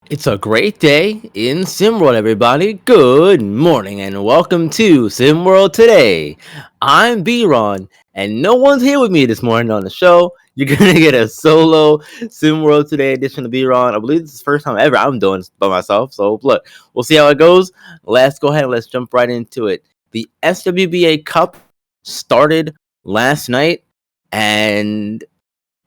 It's a great day in SimWorld, everybody. Good morning and welcome to SimWorld Today. I'm B-Ron, and no one's here with me this morning on the show. You're going to get a solo SimWorld Today edition of B-Ron. I believe this is the first time ever I'm doing this by myself. So, look, we'll see how it goes. Let's go ahead and let's jump right into it. The SWBA Cup started last night, and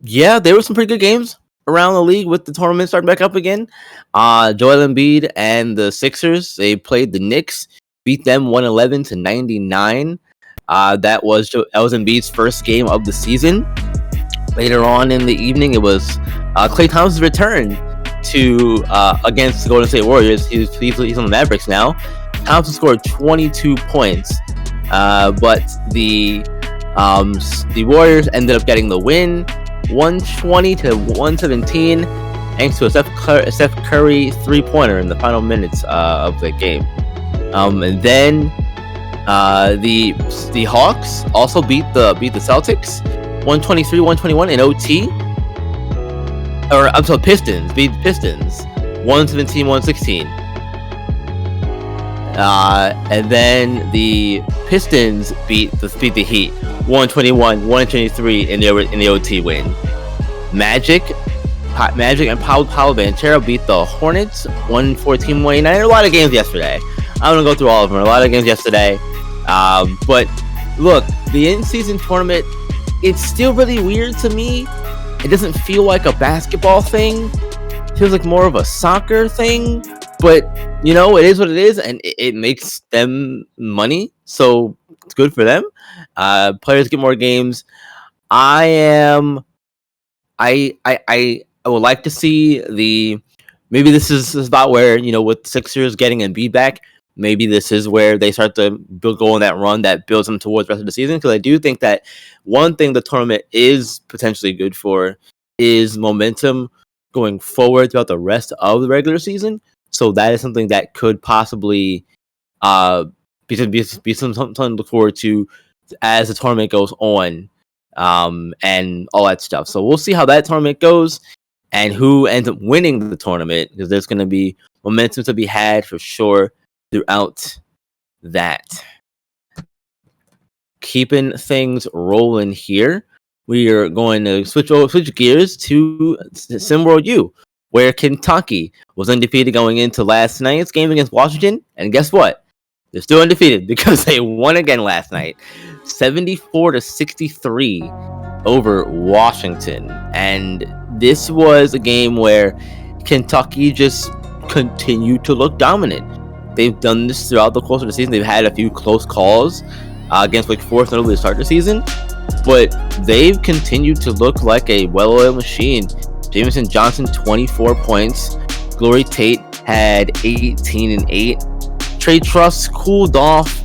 yeah, there were some pretty good games around the league with the tournament starting back up again. Joel Embiid and the Sixers, they played the Knicks, beat them 111-99. That was Embiid's first game of the season. Later on in the evening, it was Klay Thompson's return to against the Golden State Warriors. He's on the Mavericks now. Thompson scored 22 points, but the Warriors ended up getting the win, 120-117, thanks to a Steph Curry 3-pointer in the final minutes of the game. And then the Hawks also beat the Celtics 123-121 in OT. Or I'm sorry, Pistons beat the Pistons 117-116. And then the Pistons beat the Heat 121-123 in the OT win. Magic and Paolo Banchero beat the Hornets 114-189. A lot of games yesterday. I'm gonna go through all of them. A lot of games yesterday. But look, the in-season tournament, it's still really weird to me. It doesn't feel like a basketball thing. It feels like more of a soccer thing. But you know, it is what it is, and it makes them money, so it's good for them. Players get more games. I would like to see maybe this is about where, you know, with the Sixers getting Embiid back, maybe this is where they start to go on that run that builds them towards the rest of the season. Because I do think that one thing the tournament is potentially good for is momentum going forward throughout the rest of the regular season. So that is something that could possibly be something to look forward to as the tournament goes on, and all that stuff. So we'll see how that tournament goes and who ends up winning the tournament, because there's going to be momentum to be had for sure throughout that. Keeping things rolling here, we are going to switch gears to SimWorld U, where Kentucky was undefeated going into last night's game against Washington. And guess what? They're still undefeated because they won again last night, 74-63 over Washington. And this was a game where Kentucky just continued to look dominant. They've done this throughout the course of the season. They've had a few close calls against Wake Forest, notably to start the season, but they've continued to look like a well-oiled machine. Jameson Johnson, 24 points. Glory Tate had 18 and 8. Trey Truss cooled off,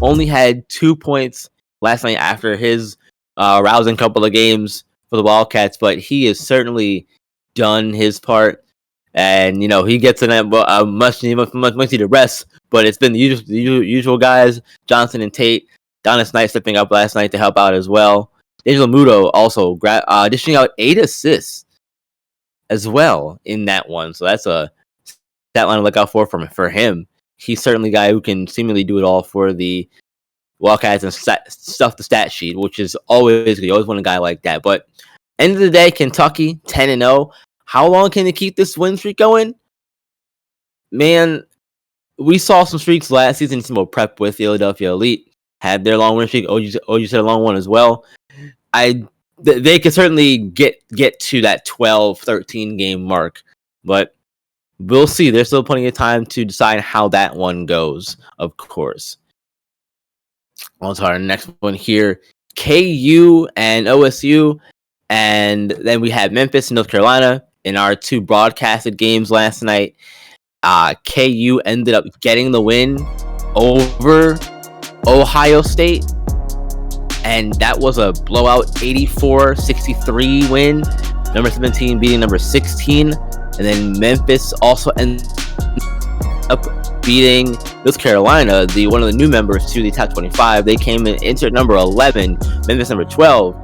only had 2 points last night after his rousing couple of games for the Wildcats, but he has certainly done his part. And, you know, he gets in a much needed rest, but it's been the usual guys, Johnson and Tate. Donis Knight stepping up last night to help out as well. Angelo Muto also dishing out 8 assists as well in that one. So that's a stat line to look out for him. He's certainly a guy who can seemingly do it all for the Wildcats and stuff the stat sheet, which is always good. You always want a guy like that. But end of the day, Kentucky 10-0. How long can they keep this win streak going? Man, we saw some streaks last season. Some more prep with Philadelphia Elite had their long win streak. OG said a long one as well. They could certainly get to that 12-13 game mark, but we'll see. There's still plenty of time to decide how that one goes, of course. On to our next one here. KU and OSU, and then we had Memphis and North Carolina in our 2 broadcasted games last night. KU ended up getting the win over Ohio State, and that was a blowout 84-63 win. Number 17 beating number 16. And then Memphis also ended up beating North Carolina, one of the new members to the top 25. They came in, entered number 11, Memphis number 12.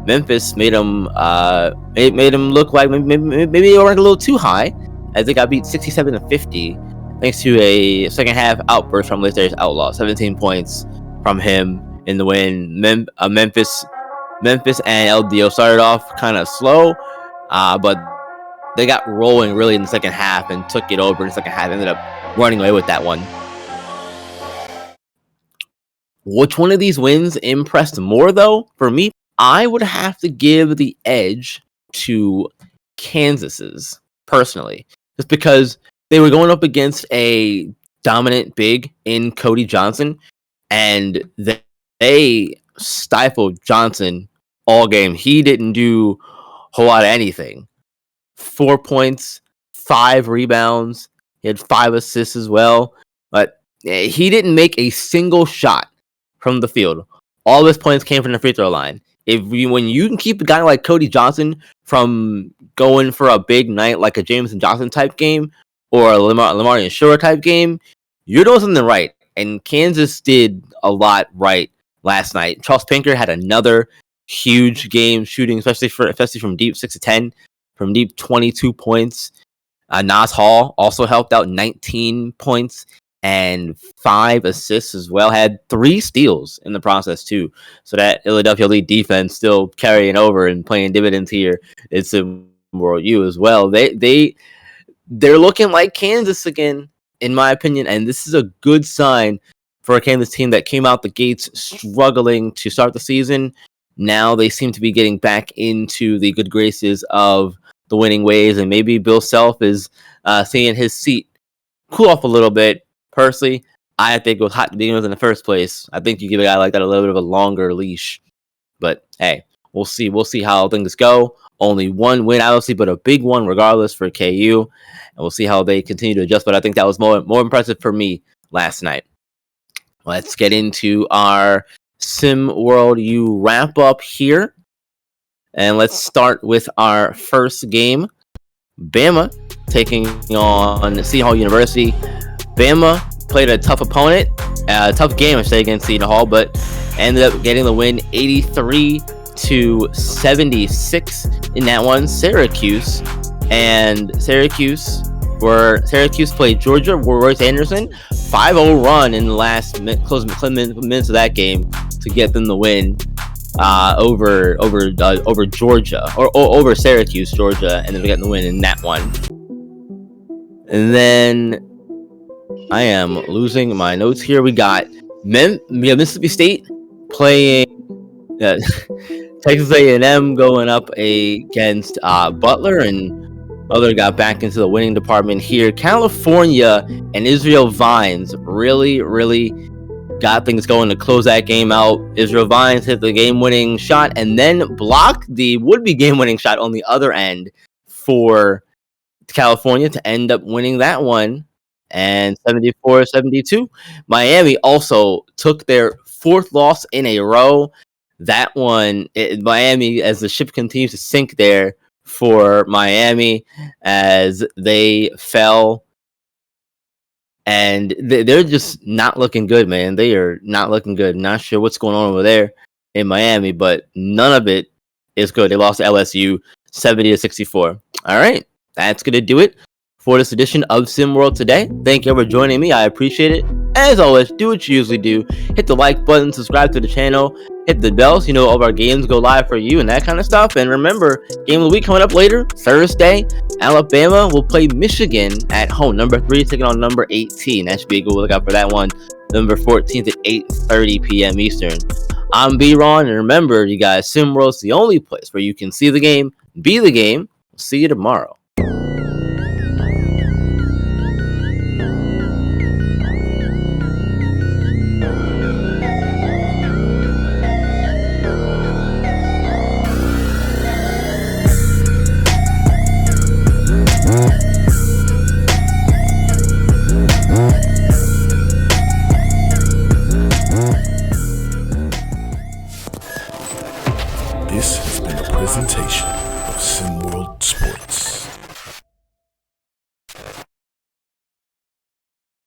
Memphis made them look like maybe they were a little too high, as they got beat 67-50 thanks to a second half outburst from Legendary Outlaw. 17 points from him in the win. Memphis and LDO started off kind of slow, but they got rolling really in the second half and took it over in the second half. Ended up running away with that one. Which one of these wins impressed more, though? For me, I would have to give the edge to Kansas's, personally. Just because they were going up against a dominant big in Cody Johnson, and they stifled Johnson all game. He didn't do a whole lot of anything. 4 points, 5 rebounds. He had 5 assists as well. But he didn't make a single shot from the field. All of his points came from the free throw line. When you can keep a guy like Cody Johnson from going for a big night like a Jameson Johnson type game or a Lamar Shore type game, you're doing something right. And Kansas did a lot right last night. Charles Pinker had another huge game shooting, especially from deep, 6 to 10, from deep, 22 points. Nas Hall also helped out, 19 points and 5 assists as well. Had 3 steals in the process too. So that Philadelphia Elite defense still carrying over and playing dividends here. It's in World U as well. They're looking like Kansas again, in my opinion, and this is a good sign for a Kansas team that came out the gates struggling to start the season. Now they seem to be getting back into the good graces of the winning ways, and maybe Bill Self is seeing his seat cool off a little bit. Personally, I think it was hot to begin with in the first place. I think you give a guy like that a little bit of a longer leash. But hey, we'll see. We'll see how things go. Only one win, obviously, but a big one regardless for KU. And we'll see how they continue to adjust. But I think that was more impressive for me last night. Let's get into our SimWorld U wrap up here. And let's start with our first game. Bama taking on Seton Hall University. Bama played a tough opponent, tough game, I say, against Seton Hall, but ended up getting the win 83-76 in that one. Syracuse played Georgia. Royce Anderson, 5-0 run in the last closing minutes of that game to get them the win over Georgia or over Syracuse, Georgia, and then getting the win in that one. And then I am losing my notes here. We got Mississippi State playing Texas A&M going up against Butler, and Butler got back into the winning department here. California and Israel Vines really got things going to close that game out. Israel Vines hit the game-winning shot and then blocked the would-be game-winning shot on the other end for California to end up winning that one. And 74-72. Miami also took their 4th loss in a row. That one, Miami, as the ship continues to sink there for Miami as they fell. And they're just not looking good, man. They are not looking good. Not sure what's going on over there in Miami, but none of it is good. They lost to LSU 70-64. All right, that's going to do it for this edition of SimWorld today. Thank you for joining me. I appreciate it. As always, do what you usually do. Hit the like button, subscribe to the channel, hit the bell so you know all of our games go live for you and that kind of stuff. And remember, game of the week coming up later, Thursday, Alabama will play Michigan at home. Number 3 taking on number 18. That should be a good look out for that one. November 14th at 8:30 p.m. Eastern. I'm B-Ron, and remember, you guys, SimWorld's the only place where you can see the game, be the game. We'll see you tomorrow. This has been a presentation of SimWorld Sports.